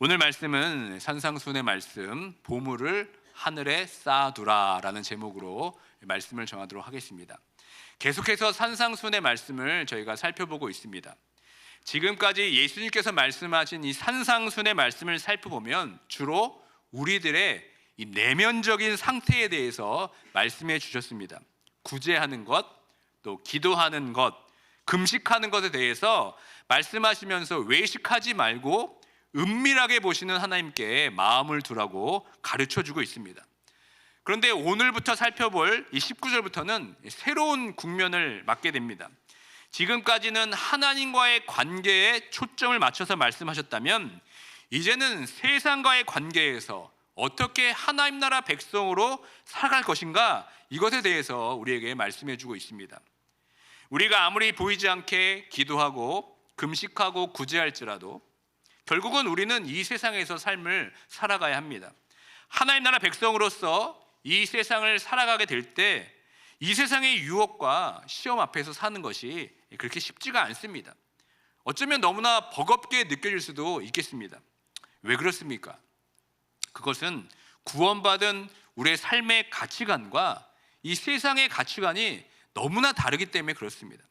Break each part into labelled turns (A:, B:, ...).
A: 오늘 말씀은 산상수훈의 말씀, 보물을 하늘에 쌓아두라라는 제목으로 말씀을 정하도록 하겠습니다. 계속해서 산상수훈의 말씀을 저희가 살펴보고 있습니다. 지금까지 예수님께서 말씀하신 이 산상수훈의 말씀을 살펴보면 주로 우리들의 이 내면적인 상태에 대해서 말씀해 주셨습니다. 구제하는 것, 또 기도하는 것, 금식하는 것에 대해서 말씀하시면서 외식하지 말고 은밀하게 보시는 하나님께 마음을 두라고 가르쳐주고 있습니다. 그런데 오늘부터 살펴볼 이 19절부터는 새로운 국면을 맞게 됩니다. 지금까지는 하나님과의 관계에 초점을 맞춰서 말씀하셨다면 이제는 세상과의 관계에서 어떻게 하나님 나라 백성으로 살아갈 것인가, 이것에 대해서 우리에게 말씀해주고 있습니다. 우리가 아무리 보이지 않게 기도하고 금식하고 구제할지라도 결국은 우리는 이 세상에서 삶을 살아가야 합니다. 하나님 나라 백성으로서 이 세상을 살아가게 될 때 이 세상의 유혹과 시험 앞에서 사는 것이 그렇게 쉽지가 않습니다. 어쩌면 너무나 버겁게 느껴질 수도 있겠습니다. 왜 그렇습니까? 그것은 구원받은 우리의 삶의 가치관과 이 세상의 가치관이 너무나 다르기 때문에 그렇습니다.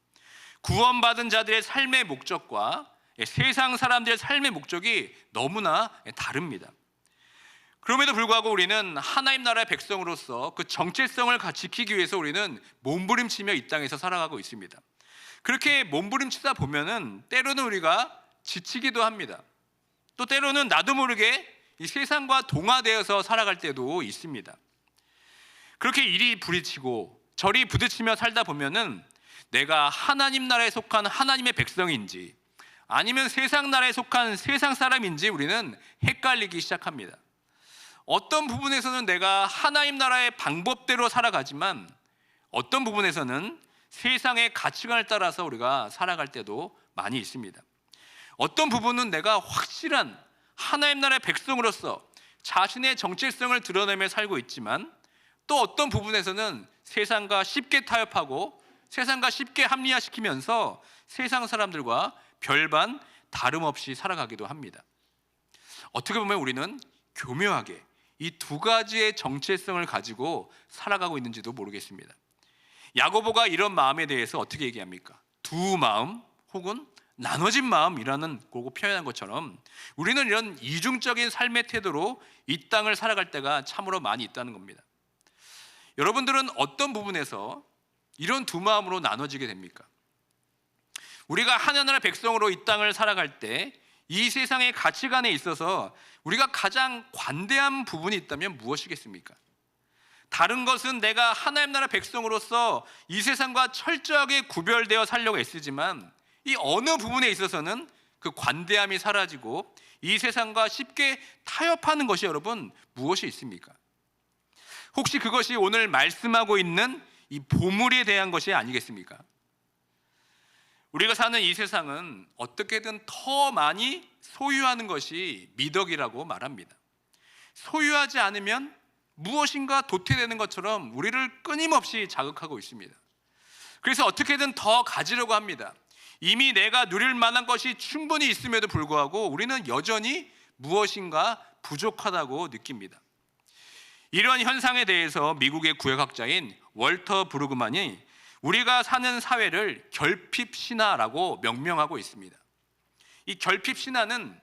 A: 구원받은 자들의 삶의 목적과 세상 사람들의 삶의 목적이 너무나 다릅니다. 그럼에도 불구하고 우리는 하나님 나라의 백성으로서 그 정체성을 지키기 위해서 우리는 몸부림치며 이 땅에서 살아가고 있습니다. 그렇게 몸부림치다 보면은 때로는 우리가 지치기도 합니다. 또 때로는 나도 모르게 이 세상과 동화되어서 살아갈 때도 있습니다. 그렇게 이리 부딪히고 저리 부딪히며 살다 보면은 내가 하나님 나라에 속한 하나님의 백성인지 아니면 세상 나라에 속한 세상 사람인지 우리는 헷갈리기 시작합니다. 어떤 부분에서는 내가 하나님 나라의 방법대로 살아가지만 어떤 부분에서는 세상의 가치관을 따라서 우리가 살아갈 때도 많이 있습니다. 어떤 부분은 내가 확실한 하나님 나라의 백성으로서 자신의 정체성을 드러내며 살고 있지만 또 어떤 부분에서는 세상과 쉽게 타협하고 세상과 쉽게 합리화시키면서 세상 사람들과 별반 다름없이 살아가기도 합니다. 어떻게 보면 우리는 교묘하게 이 두 가지의 정체성을 가지고 살아가고 있는지도 모르겠습니다. 야고보가 이런 마음에 대해서 어떻게 얘기합니까? 두 마음 혹은 나눠진 마음이라는 거고 표현한 것처럼 우리는 이런 이중적인 삶의 태도로 이 땅을 살아갈 때가 참으로 많이 있다는 겁니다. 여러분들은 어떤 부분에서 이런 두 마음으로 나눠지게 됩니까? 우리가 하나나라 백성으로 이 땅을 살아갈 때 이 세상의 가치관에 있어서 우리가 가장 관대한 부분이 있다면 무엇이겠습니까? 다른 것은 내가 하나님 나라 백성으로서 이 세상과 철저하게 구별되어 살려고 애쓰지만 이 어느 부분에 있어서는 그 관대함이 사라지고 이 세상과 쉽게 타협하는 것이 여러분 무엇이 있습니까? 혹시 그것이 오늘 말씀하고 있는 이 보물에 대한 것이 아니겠습니까? 우리가 사는 이 세상은 어떻게든 더 많이 소유하는 것이 미덕이라고 말합니다. 소유하지 않으면 무엇인가 도태되는 것처럼 우리를 끊임없이 자극하고 있습니다. 그래서 어떻게든 더 가지려고 합니다. 이미 내가 누릴 만한 것이 충분히 있음에도 불구하고 우리는 여전히 무엇인가 부족하다고 느낍니다. 이런 현상에 대해서 미국의 구역학자인 월터 브루그만이 우리가 사는 사회를 결핍신화라고 명명하고 있습니다. 이 결핍신화는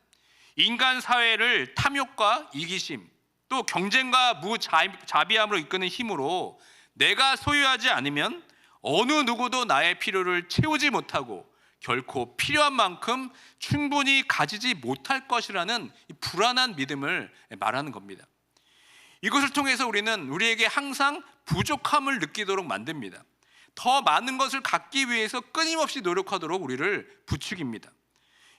A: 인간 사회를 탐욕과 이기심, 또 경쟁과 무자비함으로 이끄는 힘으로 내가 소유하지 않으면 어느 누구도 나의 필요를 채우지 못하고 결코 필요한 만큼 충분히 가지지 못할 것이라는 불안한 믿음을 말하는 겁니다. 이것을 통해서 우리는 우리에게 항상 부족함을 느끼도록 만듭니다. 더 많은 것을 갖기 위해서 끊임없이 노력하도록 우리를 부추깁니다.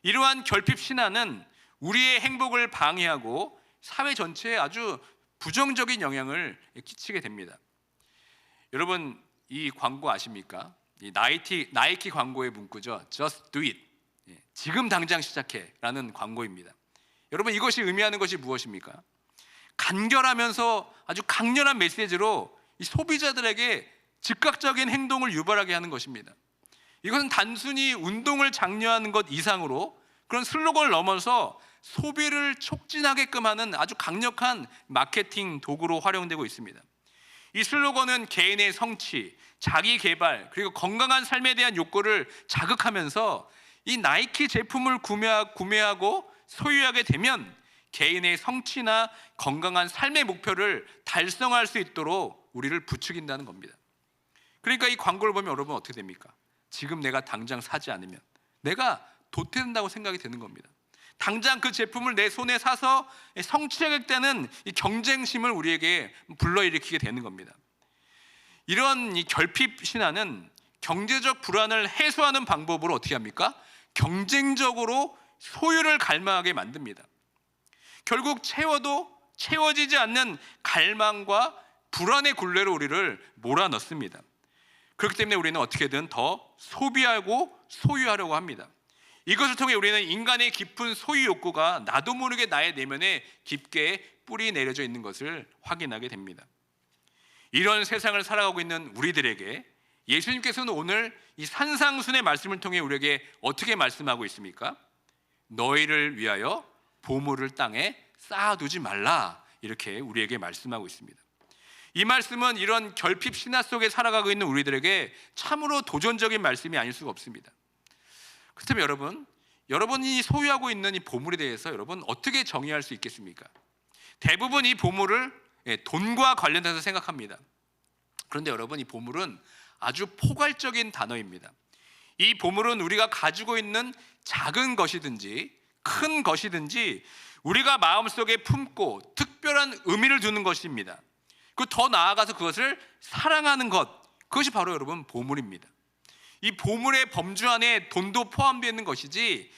A: 이러한 결핍 신화는 우리의 행복을 방해하고 사회 전체에 아주 부정적인 영향을 끼치게 됩니다. 여러분 이 광고 아십니까? 이 나이키 광고의 문구죠. Just do it. 지금 당장 시작해 라는 광고입니다. 여러분 이것이 의미하는 것이 무엇입니까? 간결하면서 아주 강렬한 메시지로 이 소비자들에게 즉각적인 행동을 유발하게 하는 것입니다. 이것은 단순히 운동을 장려하는 것 이상으로 그런 슬로건을 넘어서 소비를 촉진하게끔 하는 아주 강력한 마케팅 도구로 활용되고 있습니다. 이 슬로건은 개인의 성취, 자기 개발, 그리고 건강한 삶에 대한 욕구를 자극하면서 이 나이키 제품을 구매하고 소유하게 되면 개인의 성취나 건강한 삶의 목표를 달성할 수 있도록 우리를 부추긴다는 겁니다. 그러니까 이 광고를 보면 여러분 어떻게 됩니까? 지금 내가 당장 사지 않으면 내가 도태된다고 생각이 되는 겁니다. 당장 그 제품을 내 손에 사서 성취하겠다는 이 경쟁심을 우리에게 불러일으키게 되는 겁니다. 이런 이 결핍 신화는 경제적 불안을 해소하는 방법으로 어떻게 합니까? 경쟁적으로 소유를 갈망하게 만듭니다. 결국 채워도 채워지지 않는 갈망과 불안의 굴레로 우리를 몰아넣습니다. 그렇기 때문에 우리는 어떻게든 더 소비하고 소유하려고 합니다. 이것을 통해 우리는 인간의 깊은 소유 욕구가 나도 모르게 나의 내면에 깊게 뿌리 내려져 있는 것을 확인하게 됩니다. 이런 세상을 살아가고 있는 우리들에게 예수님께서는 오늘 이 산상순의 말씀을 통해 우리에게 어떻게 말씀하고 있습니까? 너희를 위하여 보물을 땅에 쌓아두지 말라, 이렇게 우리에게 말씀하고 있습니다. 이 말씀은 이런 결핍 신화 속에 살아가고 있는 우리들에게 참으로 도전적인 말씀이 아닐 수가 없습니다. 그렇다면 여러분이 소유하고 있는 이 보물에 대해서 여러분 어떻게 정의할 수 있겠습니까? 대부분 이 보물을 돈과 관련해서 생각합니다. 그런데 여러분, 이 보물은 아주 포괄적인 단어입니다. 이 보물은 우리가 가지고 있는 작은 것이든지 큰 것이든지 우리가 마음속에 품고 특별한 의미를 두는 것입니다. 그 더 나아가서 그것을 사랑하는 것, 그것이 바로 여러분 보물입니다. 이 보물의 범주 안에 돈도 포함되어 있는 것이지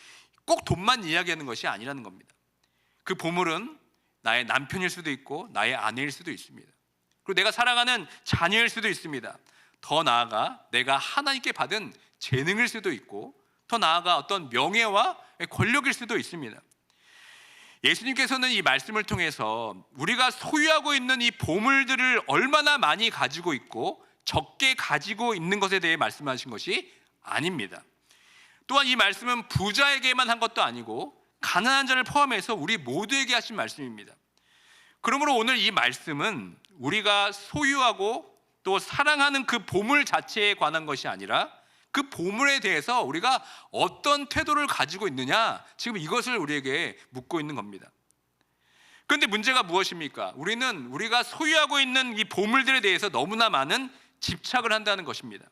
A: 꼭 돈만 이야기하는 것이 아니라는 겁니다. 그 보물은 나의 남편일 수도 있고 나의 아내일 수도 있습니다. 그리고 내가 사랑하는 자녀일 수도 있습니다. 더 나아가 내가 하나님께 받은 재능일 수도 있고 더 나아가 어떤 명예와 권력일 수도 있습니다. 예수님께서는 이 말씀을 통해서 우리가 소유하고 있는 이 보물들을 얼마나 많이 가지고 있고 적게 가지고 있는 것에 대해 말씀하신 것이 아닙니다. 또한 이 말씀은 부자에게만 한 것도 아니고 가난한 자를 포함해서 우리 모두에게 하신 말씀입니다. 그러므로 오늘 이 말씀은 우리가 소유하고 또 사랑하는 그 보물 자체에 관한 것이 아니라 그 보물에 대해서 우리가 어떤 태도를 가지고 있느냐, 지금 이것을 우리에게 묻고 있는 겁니다. 그런데 문제가 무엇입니까? 우리가 소유하고 있는 이 보물들에 대해서 너무나 많은 집착을 한다는 것입니다.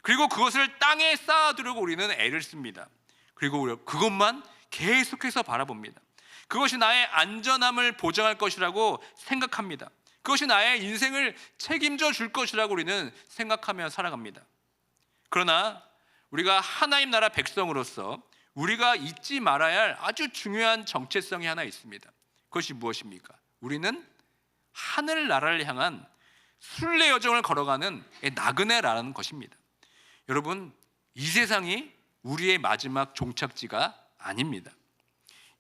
A: 그리고 그것을 땅에 쌓아두려고 우리는 애를 씁니다. 그리고 그것만 계속해서 바라봅니다. 그것이 나의 안전함을 보장할 것이라고 생각합니다. 그것이 나의 인생을 책임져 줄 것이라고 우리는 생각하며 살아갑니다. 그러나 우리가 하나님 나라 백성으로서 우리가 잊지 말아야 할 아주 중요한 정체성이 하나 있습니다. 그것이 무엇입니까? 우리는 하늘나라를 향한 순례 여정을 걸어가는 나그네라는 것입니다. 여러분, 이 세상이 우리의 마지막 종착지가 아닙니다.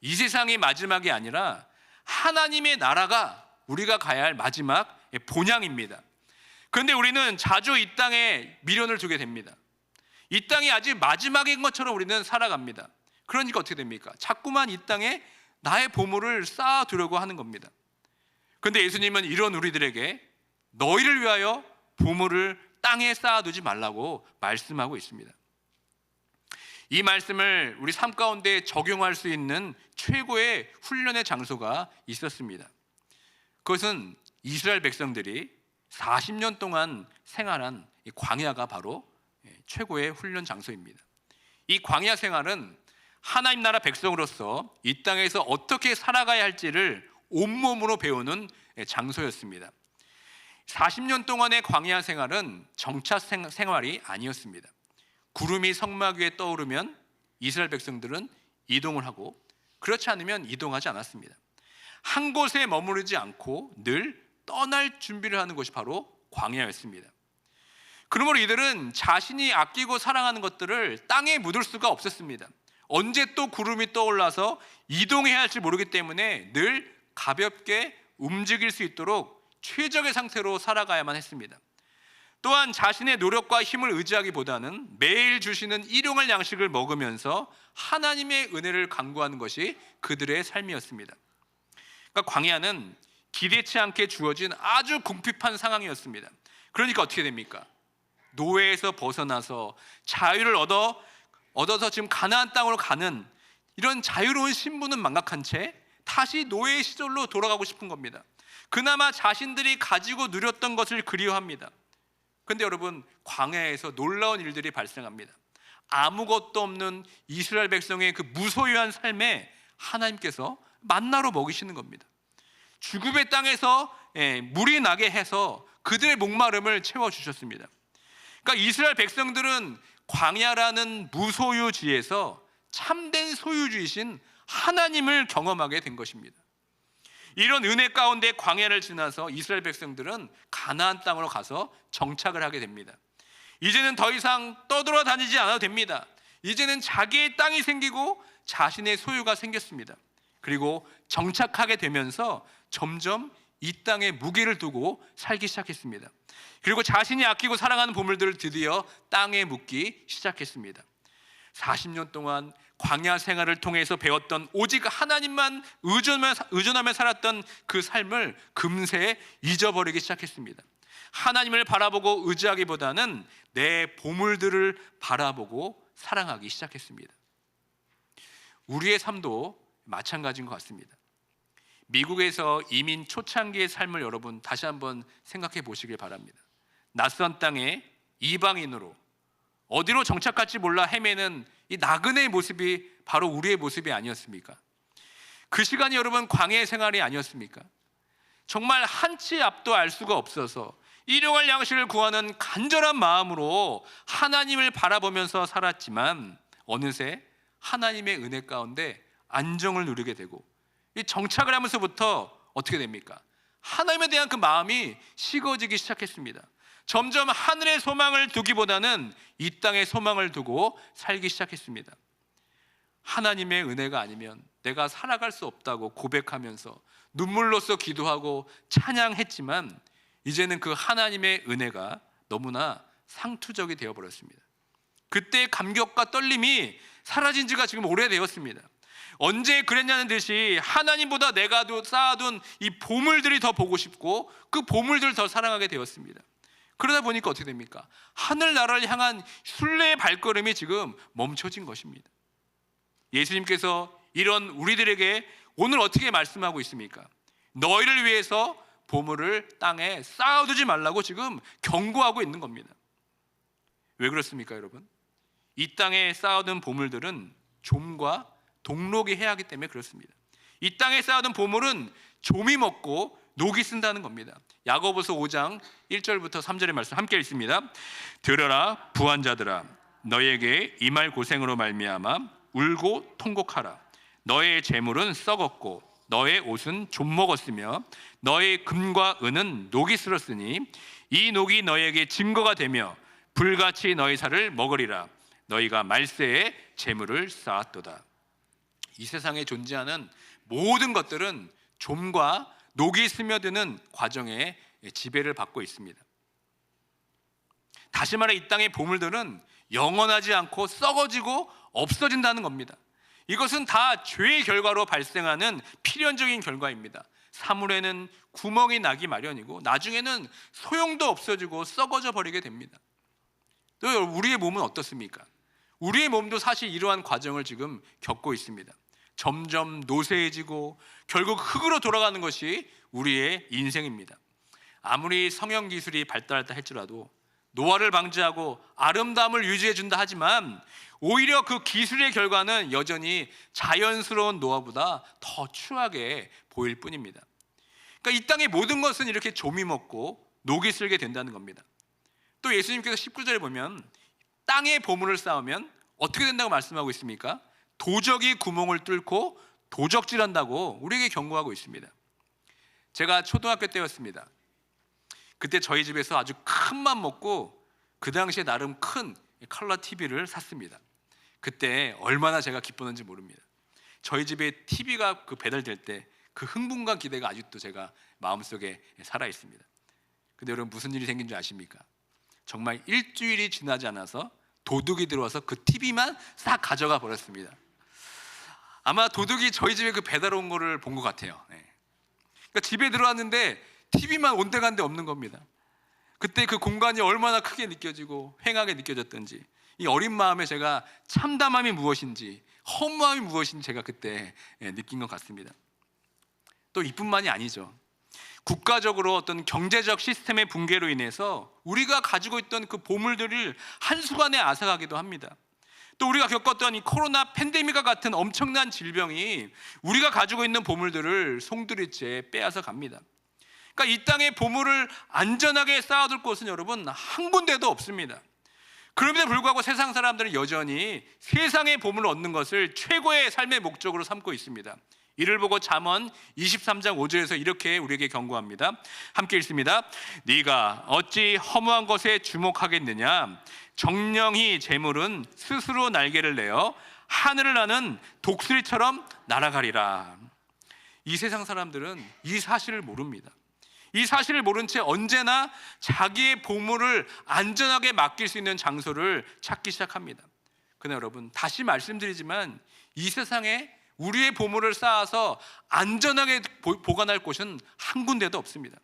A: 이 세상이 마지막이 아니라 하나님의 나라가 우리가 가야 할 마지막 본향입니다. 그런데 우리는 자주 이 땅에 미련을 두게 됩니다. 이 땅이 아직 마지막인 것처럼 우리는 살아갑니다. 그러니까 어떻게 됩니까? 자꾸만 이 땅에 나의 보물을 쌓아두려고 하는 겁니다. 그런데 예수님은 이런 우리들에게 너희를 위하여 보물을 땅에 쌓아두지 말라고 말씀하고 있습니다. 이 말씀을 우리 삶 가운데 적용할 수 있는 최고의 훈련의 장소가 있었습니다. 그것은 이스라엘 백성들이 40년 동안 생활한 이 광야가 바로 최고의 훈련 장소입니다. 이 광야 생활은 하나님 나라 백성으로서 이 땅에서 어떻게 살아가야 할지를 온몸으로 배우는 장소였습니다. 40년 동안의 광야 생활은 정차 생활이 아니었습니다. 구름이 성막 위에 떠오르면 이스라엘 백성들은 이동을 하고 그렇지 않으면 이동하지 않았습니다. 한 곳에 머무르지 않고 늘 떠날 준비를 하는 것이 바로 광야였습니다. 그러므로 이들은 자신이 아끼고 사랑하는 것들을 땅에 묻을 수가 없었습니다. 언제 또 구름이 떠올라서 이동해야 할지 모르기 때문에 늘 가볍게 움직일 수 있도록 최적의 상태로 살아가야만 했습니다. 또한 자신의 노력과 힘을 의지하기보다는 매일 주시는 일용할 양식을 먹으면서 하나님의 은혜를 간구하는 것이 그들의 삶이었습니다. 그러니까 광야는 기대치 않게 주어진 아주 궁핍한 상황이었습니다. 그러니까 어떻게 됩니까? 노예에서 벗어나서 자유를 얻어서 지금 가나안 땅으로 가는 이런 자유로운 신분은 망각한 채 다시 노예의 시절로 돌아가고 싶은 겁니다. 그나마 자신들이 가지고 누렸던 것을 그리워합니다. 그런데 여러분, 광야에서 놀라운 일들이 발생합니다. 아무것도 없는 이스라엘 백성의 그 무소유한 삶에 하나님께서 만나로 먹이시는 겁니다. 죽음의 땅에서 물이 나게 해서 그들의 목마름을 채워주셨습니다. 그러니까 이스라엘 백성들은 광야라는 무소유지에서 참된 소유주이신 하나님을 경험하게 된 것입니다. 이런 은혜 가운데 광야를 지나서 이스라엘 백성들은 가나안 땅으로 가서 정착을 하게 됩니다. 이제는 더 이상 떠돌아다니지 않아도 됩니다. 이제는 자기의 땅이 생기고 자신의 소유가 생겼습니다. 그리고 정착하게 되면서 점점 이 땅에 무게를 두고 살기 시작했습니다. 그리고 자신이 아끼고 사랑하는 보물들을 드디어 땅에 묻기 시작했습니다. 40년 동안 광야 생활을 통해서 배웠던 오직 하나님만 의존하며 살았던 그 삶을 금세 잊어버리기 시작했습니다. 하나님을 바라보고 의지하기보다는 내 보물들을 바라보고 사랑하기 시작했습니다. 우리의 삶도 마찬가지인 것 같습니다. 미국에서 이민 초창기의 삶을 여러분 다시 한번 생각해 보시길 바랍니다. 낯선 땅에 이방인으로 어디로 정착할지 몰라 헤매는 이 나그네의 모습이 바로 우리의 모습이 아니었습니까? 그 시간이 여러분 광야의 생활이 아니었습니까? 정말 한치 앞도 알 수가 없어서 일용할 양식을 구하는 간절한 마음으로 하나님을 바라보면서 살았지만 어느새 하나님의 은혜 가운데 안정을 누리게 되고 이 정착을 하면서부터 어떻게 됩니까? 하나님에 대한 그 마음이 식어지기 시작했습니다. 점점 하늘의 소망을 두기보다는 이 땅의 소망을 두고 살기 시작했습니다. 하나님의 은혜가 아니면 내가 살아갈 수 없다고 고백하면서 눈물로써 기도하고 찬양했지만 이제는 그 하나님의 은혜가 너무나 상투적이 되어버렸습니다. 그때의 감격과 떨림이 사라진 지가 지금 오래되었습니다. 언제 그랬냐는 듯이 하나님보다 내가 쌓아둔 이 보물들이 더 보고 싶고 그 보물들을 더 사랑하게 되었습니다. 그러다 보니까 어떻게 됩니까? 하늘나라를 향한 순례의 발걸음이 지금 멈춰진 것입니다. 예수님께서 이런 우리들에게 오늘 어떻게 말씀하고 있습니까? 너희를 위해서 보물을 땅에 쌓아두지 말라고 지금 경고하고 있는 겁니다. 왜 그렇습니까, 여러분? 이 땅에 쌓아둔 보물들은 좀과 동록이 해야 하기 때문에 그렇습니다. 이 땅에 쌓아둔 보물은 좀이 먹고 녹이 쓴다는 겁니다. 야고보서 5장 1절부터 3절의 말씀 함께 읽습니다. 들으라 부한자들아, 너에게 이 말 고생으로 말미암아 울고 통곡하라. 너의 재물은 썩었고 너의 옷은 좀 먹었으며 너의 금과 은은 녹이 슬었으니 이 녹이 너에게 증거가 되며 불같이 너희 살을 먹으리라. 너희가 말세에 재물을 쌓았도다. 이 세상에 존재하는 모든 것들은 좀과 녹이 스며드는 과정에 지배를 받고 있습니다. 다시 말해 이 땅의 보물들은 영원하지 않고 썩어지고 없어진다는 겁니다. 이것은 다 죄의 결과로 발생하는 필연적인 결과입니다. 사물에는 구멍이 나기 마련이고 나중에는 소용도 없어지고 썩어져 버리게 됩니다. 또 우리의 몸은 어떻습니까? 우리의 몸도 사실 이러한 과정을 지금 겪고 있습니다. 점점 노쇠해지고 결국 흙으로 돌아가는 것이 우리의 인생입니다. 아무리 성형 기술이 발달했다 할지라도 노화를 방지하고 아름다움을 유지해 준다 하지만 오히려 그 기술의 결과는 여전히 자연스러운 노화보다 더 추하게 보일 뿐입니다. 그러니까 이 땅의 모든 것은 이렇게 좀이 먹고 녹이 슬게 된다는 겁니다. 또 예수님께서 19절에 보면 땅에 보물을 쌓으면 어떻게 된다고 말씀하고 있습니까? 도적이 구멍을 뚫고 도적질한다고 우리에게 경고하고 있습니다. 제가 초등학교 때였습니다. 그때 저희 집에서 아주 큰 맘 먹고 그 당시에 나름 큰 컬러 TV를 샀습니다. 그때 얼마나 제가 기뻤는지 모릅니다. 저희 집에 TV가 배달될 때 그 흥분과 기대가 아직도 제가 마음속에 살아 있습니다. 근데 여러분 무슨 일이 생긴 줄 아십니까? 정말 일주일이 지나지 않아서 도둑이 들어와서 그 TV만 싹 가져가 버렸습니다. 아마 도둑이 저희 집에 그 배달 온 거를 본 것 같아요. 네. 그러니까 집에 들어왔는데 TV만 온데간데 없는 겁니다. 그때 그 공간이 얼마나 크게 느껴지고 휑하게 느껴졌던지, 이 어린 마음에 제가 참담함이 무엇인지, 허무함이 무엇인지 제가 그때 느낀 것 같습니다. 또 이뿐만이 아니죠. 국가적으로 어떤 경제적 시스템의 붕괴로 인해서 우리가 가지고 있던 그 보물들을 한순간에 앗아가기도 합니다. 또 우리가 겪었던 이 코로나 팬데믹과 같은 엄청난 질병이 우리가 가지고 있는 보물들을 송두리째 빼앗아 갑니다. 그러니까 이 땅의 보물을 안전하게 쌓아둘 곳은 여러분 한 군데도 없습니다. 그럼에도 불구하고 세상 사람들은 여전히 세상의 보물을 얻는 것을 최고의 삶의 목적으로 삼고 있습니다. 이를 보고 잠언 23장 5절에서 이렇게 우리에게 경고합니다. 함께 읽습니다. 네가 어찌 허무한 것에 주목하겠느냐? 정령이 재물은 스스로 날개를 내어 하늘을 나는 독수리처럼 날아가리라. 이 세상 사람들은 이 사실을 모릅니다. 이 사실을 모른 채 언제나 자기의 보물을 안전하게 맡길 수 있는 장소를 찾기 시작합니다. 그러나 여러분, 다시 말씀드리지만 이 세상에 우리의 보물을 쌓아서 안전하게 보관할 곳은 한 군데도 없습니다.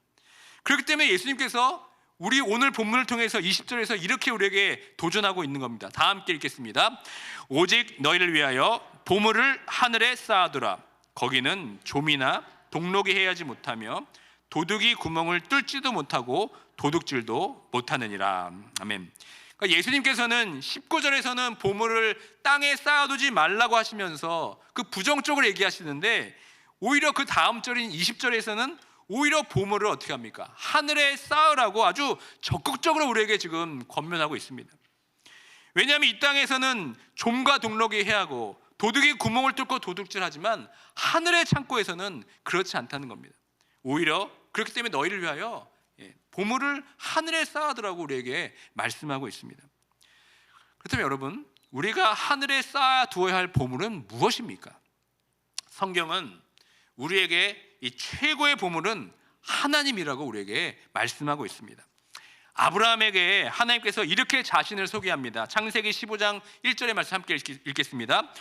A: 그렇기 때문에 예수님께서 우리 오늘 본문을 통해서 20절에서 이렇게 우리에게 도전하고 있는 겁니다. 다 함께 읽겠습니다. 오직 너희를 위하여 보물을 하늘에 쌓아두라. 거기는 좀이나 동록이 해하지 못하며 도둑이 구멍을 뚫지도 못하고 도둑질도 못하느니라. 아멘. 그러니까 예수님께서는 19절에서는 보물을 땅에 쌓아두지 말라고 하시면서 그 부정적으로 얘기하시는데, 오히려 그 다음 절인 20절에서는 오히려 보물을 어떻게 합니까? 하늘에 쌓으라고 아주 적극적으로 우리에게 지금 권면하고 있습니다. 왜냐하면 이 땅에서는 좀과 동록이 해하고 도둑이 구멍을 뚫고 도둑질하지만 하늘의 창고에서는 그렇지 않다는 겁니다. 오히려 그렇기 때문에 너희를 위하여 보물을 하늘에 쌓아두라고 우리에게 말씀하고 있습니다. 그렇다면 여러분, 우리가 하늘에 쌓아두어야 할 보물은 무엇입니까? 성경은 우리에게 이 최고의 보물은 하나님이라고 우리에게 말씀하고 있습니다. 아브라함에게 하나님께서 이렇게 자신을 소개합니다. 창세기 15장 1절의 말씀 함께 읽겠습니다.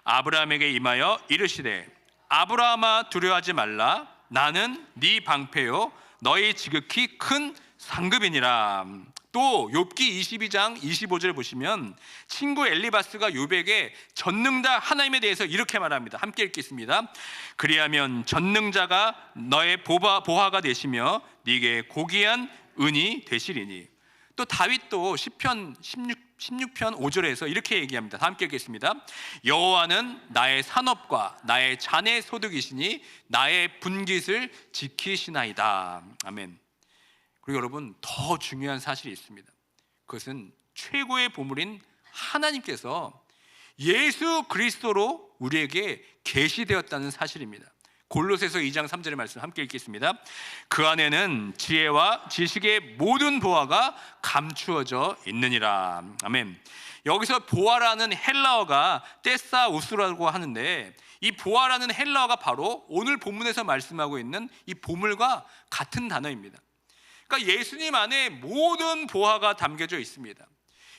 A: 아브라함에게 임하여 이르시되 아브라함아 두려워하지 말라. 나는 네 방패요 너희 지극히 큰 상급이니라. 또 욥기 22장 25절 보시면 친구 엘리바스가 욥에게 전능자 하나님에 대해서 이렇게 말합니다. 함께 읽겠습니다. 그리하면 전능자가 너의 보화가 되시며 네게 고귀한 은이 되시리니. 또 다윗도 시편 16편 5절에서 이렇게 얘기합니다. 다 함께 읽겠습니다. 여호와는 나의 산업과 나의 잔의 소득이시니 나의 분깃을 지키시나이다. 아멘. 그리고 여러분, 더 중요한 사실이 있습니다. 그것은 최고의 보물인 하나님께서 예수 그리스도로 우리에게 계시되었다는 사실입니다. 골로새서 2장 3절의 말씀 함께 읽겠습니다. 그 안에는 지혜와 지식의 모든 보화가 감추어져 있느니라. 아멘. 여기서 보화라는 헬라어가 테사우스라고 하는데, 이 보화라는 헬라어가 바로 오늘 본문에서 말씀하고 있는 이 보물과 같은 단어입니다. 그러니까 예수님 안에 모든 보화가 담겨져 있습니다.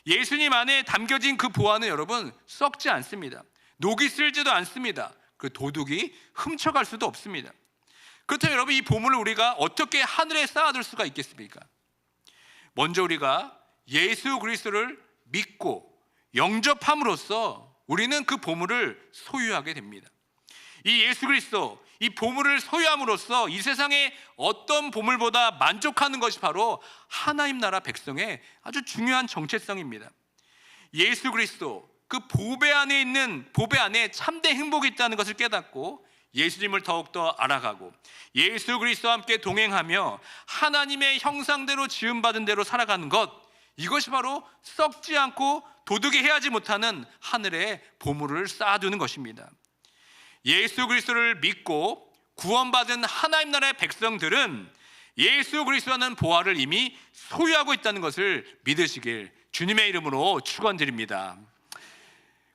A: 예수님 안에 담겨진 그 보화는 여러분 썩지 않습니다. 녹이 슬지도 않습니다. 그 도둑이 훔쳐갈 수도 없습니다. 그렇다면 여러분, 이 보물을 우리가 어떻게 하늘에 쌓아둘 수가 있겠습니까? 먼저 우리가 예수 그리스도를 믿고 영접함으로써 우리는 그 보물을 소유하게 됩니다. 이 예수 그리스도, 이 보물을 소유함으로써 이 세상의 어떤 보물보다 만족하는 것이 바로 하나님 나라 백성의 아주 중요한 정체성입니다. 예수 그리스도, 그 보배 안에 있는, 보배 안에 참된 행복이 있다는 것을 깨닫고 예수님을 더욱더 알아가고 예수 그리스도와 함께 동행하며 하나님의 형상대로 지음받은 대로 살아가는 것, 이것이 바로 썩지 않고 도둑이 해하지 못하는 하늘의 보물을 쌓아두는 것입니다. 예수 그리스도를 믿고 구원받은 하나님 나라의 백성들은 예수 그리스도라는 보화를 이미 소유하고 있다는 것을 믿으시길 주님의 이름으로 축원드립니다.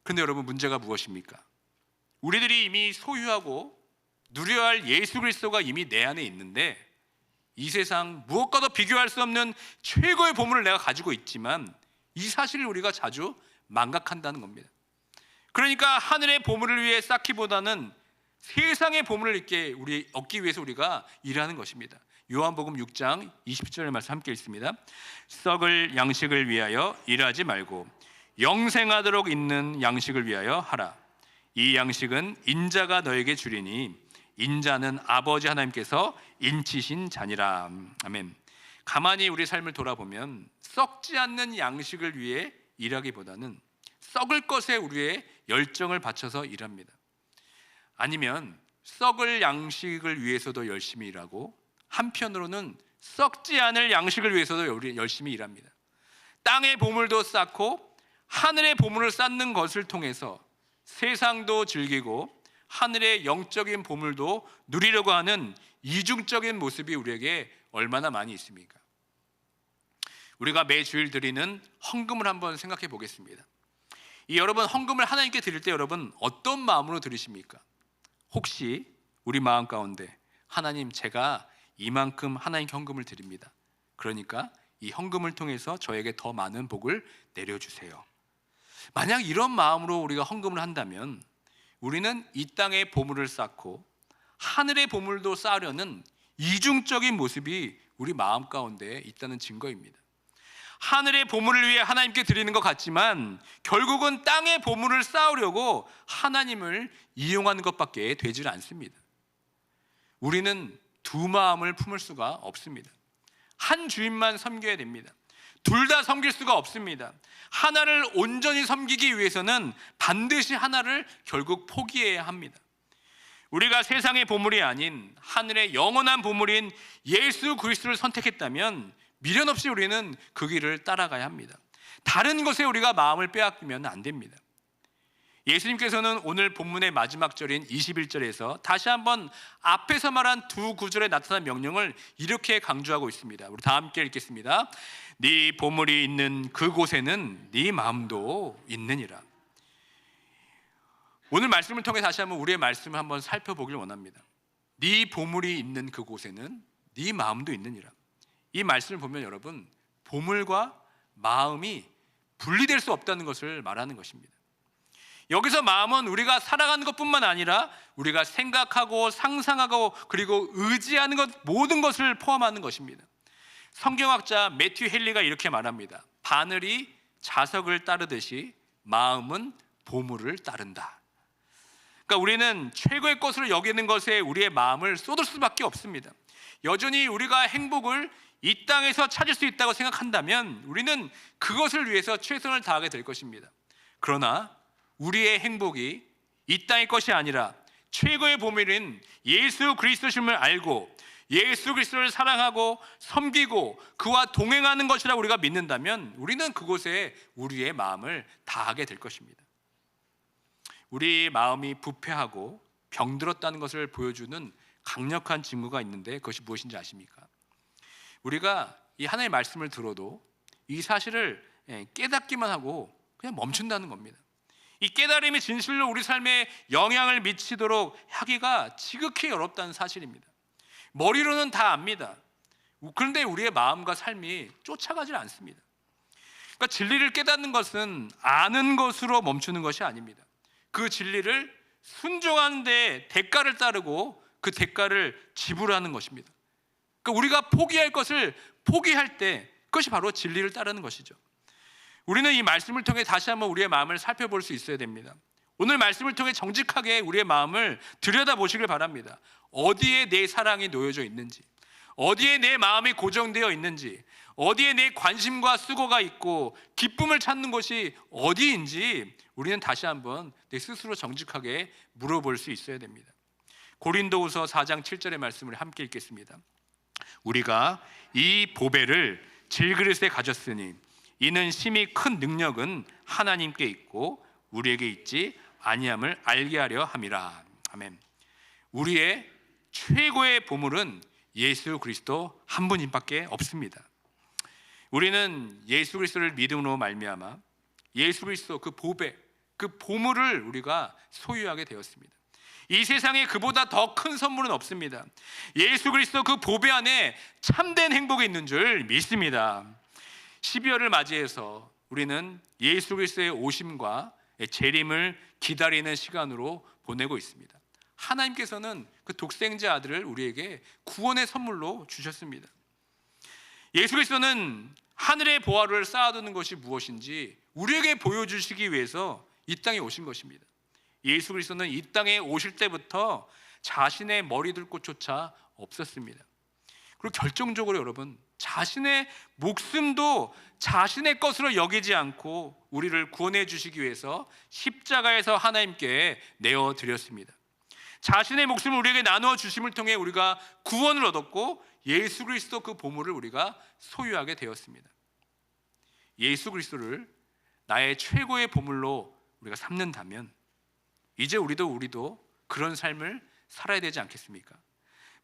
A: 그런데 여러분, 문제가 무엇입니까? 우리들이 이미 소유하고 누려야 할 예수 그리스도가 이미 내 안에 있는데 이 세상 무엇과도 비교할 수 없는 최고의 보물을 내가 가지고 있지만 이 사실을 우리가 자주 망각한다는 겁니다. 그러니까 하늘의 보물을 위해 쌓기보다는 세상의 보물을 얻기 위해서 우리가 일하는 것입니다. 요한복음 6장 20절의 말씀 함께 읽습니다. 썩을 양식을 위하여 일하지 말고 영생하도록 있는 양식을 위하여 하라. 이 양식은 인자가 너에게 주리니 인자는 아버지 하나님께서 인치신 자니라. 아멘. 가만히 우리 삶을 돌아보면 썩지 않는 양식을 위해 일하기보다는 썩을 것에 우리의 열정을 바쳐서 일합니다. 아니면 썩을 양식을 위해서도 열심히 일하고 한편으로는 썩지 않을 양식을 위해서도 열심히 일합니다. 땅의 보물도 쌓고 하늘의 보물을 쌓는 것을 통해서 세상도 즐기고 하늘의 영적인 보물도 누리려고 하는 이중적인 모습이 우리에게 얼마나 많이 있습니까? 우리가 매주일 드리는 헌금을 한번 생각해 보겠습니다. 여러분, 헌금을 하나님께 드릴 때 여러분 어떤 마음으로 드리십니까? 혹시 우리 마음 가운데 하나님, 제가 이만큼 하나님께 헌금을 드립니다. 그러니까 이 헌금을 통해서 저에게 더 많은 복을 내려주세요. 만약 이런 마음으로 우리가 헌금을 한다면 우리는 이 땅의 보물을 쌓고 하늘의 보물도 쌓으려는 이중적인 모습이 우리 마음 가운데 있다는 증거입니다. 하늘의 보물을 위해 하나님께 드리는 것 같지만 결국은 땅의 보물을 쌓으려고 하나님을 이용하는 것밖에 되질 않습니다. 우리는 두 마음을 품을 수가 없습니다. 한 주인만 섬겨야 됩니다. 둘 다 섬길 수가 없습니다. 하나를 온전히 섬기기 위해서는 반드시 하나를 결국 포기해야 합니다. 우리가 세상의 보물이 아닌 하늘의 영원한 보물인 예수 그리스도를 선택했다면 미련 없이 우리는 그 길을 따라가야 합니다. 다른 것에 우리가 마음을 빼앗기면 안 됩니다. 예수님께서는 오늘 본문의 마지막 절인 21절에서 다시 한번 앞에서 말한 두 구절에 나타난 명령을 이렇게 강조하고 있습니다. 우리 다 함께 읽겠습니다. 네 보물이 있는 그곳에는 네 마음도 있느니라. 오늘 말씀을 통해 다시 한번 우리의 말씀을 한번 살펴보길 원합니다. 네 보물이 있는 그곳에는 네 마음도 있느니라. 이 말씀을 보면 여러분, 보물과 마음이 분리될 수 없다는 것을 말하는 것입니다. 여기서 마음은 우리가 살아가는 것뿐만 아니라 우리가 생각하고 상상하고 그리고 의지하는 것, 모든 것을 포함하는 것입니다. 성경학자 매튜 헨리가 이렇게 말합니다. 바늘이 자석을 따르듯이 마음은 보물을 따른다. 그러니까 우리는 최고의 것으로 여기는 것에 우리의 마음을 쏟을 수밖에 없습니다. 여전히 우리가 행복을 이 땅에서 찾을 수 있다고 생각한다면 우리는 그것을 위해서 최선을 다하게 될 것입니다. 그러나 우리의 행복이 이 땅의 것이 아니라 최고의 보물인 예수 그리스도심을 알고 예수 그리스도를 사랑하고 섬기고 그와 동행하는 것이라고 우리가 믿는다면 우리는 그곳에 우리의 마음을 다하게 될 것입니다. 우리 마음이 부패하고 병들었다는 것을 보여주는 강력한 증거가 있는데 그것이 무엇인지 아십니까? 우리가 이 하나님의 말씀을 들어도 이 사실을 깨닫기만 하고 그냥 멈춘다는 겁니다. 이 깨달음이 진실로 우리 삶에 영향을 미치도록 하기가 지극히 어렵다는 사실입니다. 머리로는 다 압니다. 그런데 우리의 마음과 삶이 쫓아가질 않습니다. 그러니까 진리를 깨닫는 것은 아는 것으로 멈추는 것이 아닙니다. 그 진리를 순종하는 데 대가를 따르고 그 대가를 지불하는 것입니다. 그러니까 우리가 포기할 것을 포기할 때 그것이 바로 진리를 따르는 것이죠. 우리는 이 말씀을 통해 다시 한번 우리의 마음을 살펴볼 수 있어야 됩니다. 오늘 말씀을 통해 정직하게 우리의 마음을 들여다보시길 바랍니다. 어디에 내 사랑이 놓여져 있는지, 어디에 내 마음이 고정되어 있는지, 어디에 내 관심과 수고가 있고 기쁨을 찾는 것이 어디인지 우리는 다시 한번 내 스스로 정직하게 물어볼 수 있어야 됩니다. 고린도후서 4장 7절의 말씀을 함께 읽겠습니다. 우리가 이 보배를 질그릇에 가졌으니 이는 심히 큰 능력은 하나님께 있고 우리에게 있지 아니함을 알게 하려 함이라. 아멘. 우리의 최고의 보물은 예수 그리스도 한 분밖에 없습니다. 우리는 예수 그리스도를 믿음으로 말미암아 예수 그리스도 그 보배, 그 보물을 우리가 소유하게 되었습니다. 이 세상에 그보다 더 큰 선물은 없습니다. 예수 그리스도 그 보배 안에 참된 행복이 있는 줄 믿습니다. 12월을 맞이해서 우리는 예수 그리스도의 오심과 재림을 기다리는 시간으로 보내고 있습니다. 하나님께서는 그 독생자 아들을 우리에게 구원의 선물로 주셨습니다. 예수 그리스도는 하늘의 보화를 쌓아두는 것이 무엇인지 우리에게 보여주시기 위해서 이 땅에 오신 것입니다. 예수 그리스도는 이 땅에 오실 때부터 자신의 머리둘 곳조차 없었습니다. 그리고 결정적으로 여러분, 자신의 목숨도 자신의 것으로 여기지 않고 우리를 구원해 주시기 위해서 십자가에서 하나님께 내어드렸습니다. 자신의 목숨을 우리에게 나누어 주심을 통해 우리가 구원을 얻었고 예수 그리스도 그 보물을 우리가 소유하게 되었습니다. 예수 그리스도를 나의 최고의 보물로 우리가 삼는다면 이제 우리도 그런 삶을 살아야 되지 않겠습니까?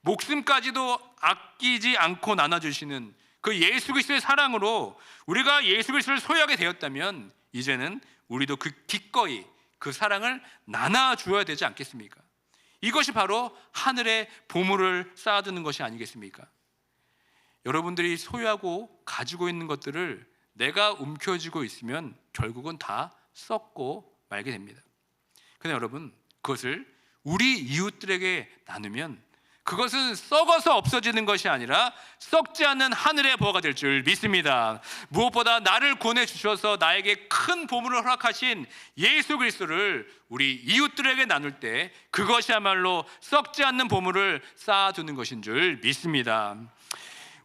A: 목숨까지도 아끼지 않고 나눠주시는 그 예수 그리스도의 사랑으로 우리가 예수 그리스도를 소유하게 되었다면 이제는 우리도 그 기꺼이 그 사랑을 나눠주어야 되지 않겠습니까? 이것이 바로 하늘의 보물을 쌓아두는 것이 아니겠습니까? 여러분들이 소유하고 가지고 있는 것들을 내가 움켜쥐고 있으면 결국은 다 썩고 말게 됩니다. 그런데 여러분, 그것을 우리 이웃들에게 나누면 그것은 썩어서 없어지는 것이 아니라 썩지 않는 하늘의 보화가 될 줄 믿습니다. 무엇보다 나를 구원해 주셔서 나에게 큰 보물을 허락하신 예수 그리스도를 우리 이웃들에게 나눌 때 그것이야말로 썩지 않는 보물을 쌓아두는 것인 줄 믿습니다.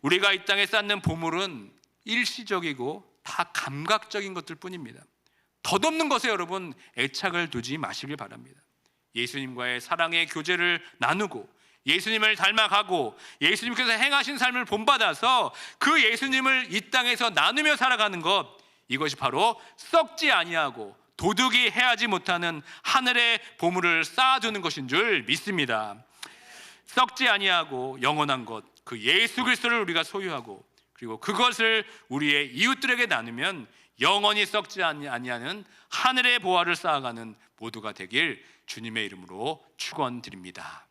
A: 우리가 이 땅에 쌓는 보물은 일시적이고 다 감각적인 것들 뿐입니다. 덧없는 것에 여러분 애착을 두지 마시길 바랍니다. 예수님과의 사랑의 교제를 나누고 예수님을 닮아가고 예수님께서 행하신 삶을 본받아서 그 예수님을 이 땅에서 나누며 살아가는 것, 이것이 바로 썩지 아니하고 도둑이 해하지 못하는 하늘의 보물을 쌓아두는 것인 줄 믿습니다. 썩지 아니하고 영원한 것, 그 예수 그리스도를 우리가 소유하고 그리고 그것을 우리의 이웃들에게 나누면 영원히 썩지 아니하는 하늘의 보화를 쌓아가는 모두가 되길 주님의 이름으로 축원드립니다.